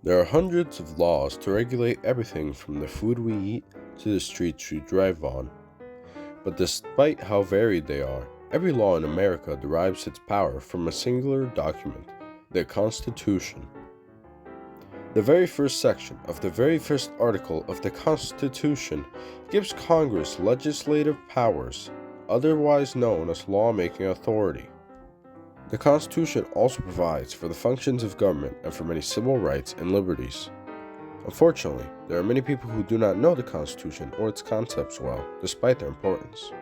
There are hundreds of laws to regulate everything from the food we eat to the streets we drive on. But despite how varied they are, every law in America derives its power from a singular document, the Constitution. The very first section of the very first article of the Constitution gives Congress legislative powers, otherwise known as lawmaking authority. The Constitution also provides for the functions of government and for many civil rights and liberties. Unfortunately, there are many people who do not know the Constitution or its concepts well, despite their importance.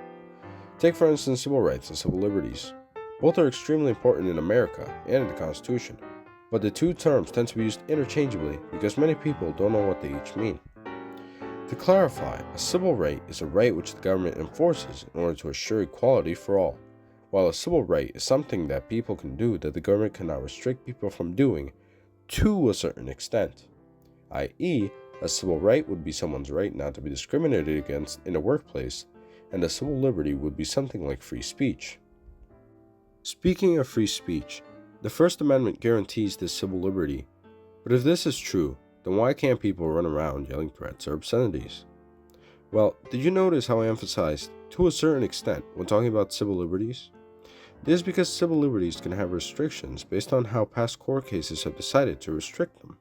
Take for instance civil rights and civil liberties. Both are extremely important in America and in the Constitution, but the two terms tend to be used interchangeably because many people don't know what they each mean. To clarify, a civil right is a right which the government enforces in order to assure equality for all, while a civil right is something that people can do that the government cannot restrict people from doing to a certain extent, i.e., a civil right would be someone's right not to be discriminated against in a workplace, and a civil liberty would be something like free speech. Speaking of free speech, the First Amendment guarantees this civil liberty, but if this is true, then why can't people run around yelling threats or obscenities? Well, did you notice how I emphasized to a certain extent when talking about civil liberties? This is because civil liberties can have restrictions based on how past court cases have decided to restrict them.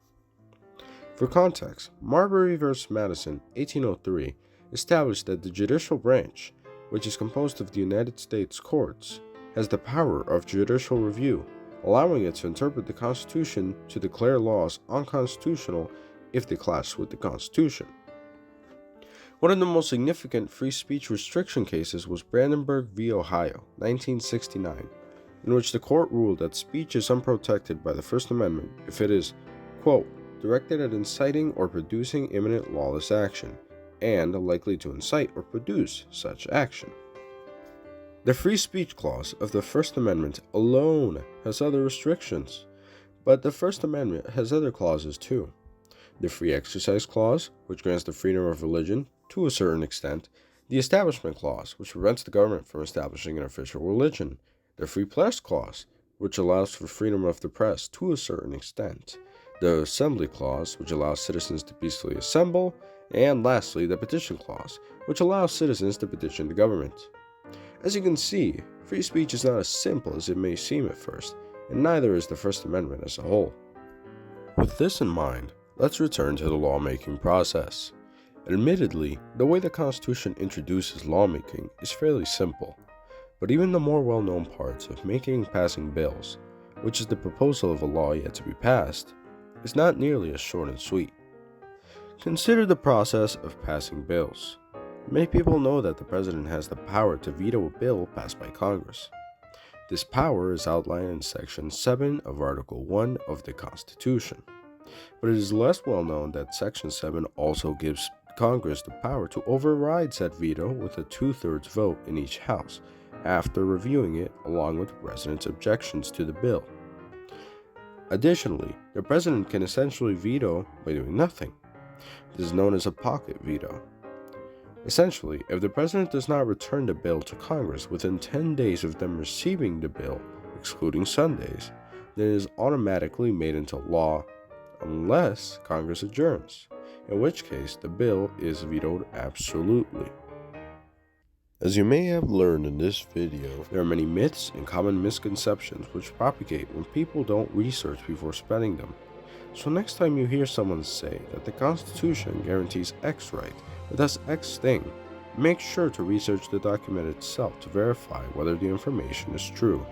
For context, Marbury v. Madison, 1803, established that the judicial branch, which is composed of the United States courts, has the power of judicial review, allowing it to interpret the Constitution to declare laws unconstitutional if they clash with the Constitution. One of the most significant free speech restriction cases was Brandenburg v. Ohio, 1969, in which the court ruled that speech is unprotected by the First Amendment if it is, quote, directed at inciting or producing imminent lawless action, and likely to incite or produce such action. The Free Speech Clause of the First Amendment alone has other restrictions, but the First Amendment has other clauses too. The Free Exercise Clause, which grants the freedom of religion to a certain extent, the Establishment Clause, which prevents the government from establishing an official religion, the Free Press Clause, which allows for freedom of the press to a certain extent, the Assembly Clause, which allows citizens to peacefully assemble, and lastly, the Petition Clause, which allows citizens to petition the government. As you can see, free speech is not as simple as it may seem at first, and neither is the First Amendment as a whole. With this in mind, let's return to the lawmaking process. Admittedly, the way the Constitution introduces lawmaking is fairly simple, but even the more well-known parts of making and passing bills, which is the proposal of a law yet to be passed, is not nearly as short and sweet. Consider the process of passing bills. Many people know that the president has the power to veto a bill passed by Congress. This power is outlined in Section 7 of Article 1 of the Constitution, but it is less well known that Section 7 also gives Congress the power to override said veto with a 2/3 vote in each house after reviewing it along with the president's objections to the bill. Additionally, the president can essentially veto by doing nothing. This is known as a pocket veto. Essentially, if the president does not return the bill to Congress within 10 days of them receiving the bill, excluding Sundays, then it is automatically made into law unless Congress adjourns, in which case the bill is vetoed absolutely. As you may have learned in this video, there are many myths and common misconceptions which propagate when people don't research before spreading them. So next time you hear someone say that the Constitution guarantees X right, or does X thing, make sure to research the document itself to verify whether the information is true.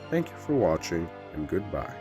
Thank you for watching, and goodbye.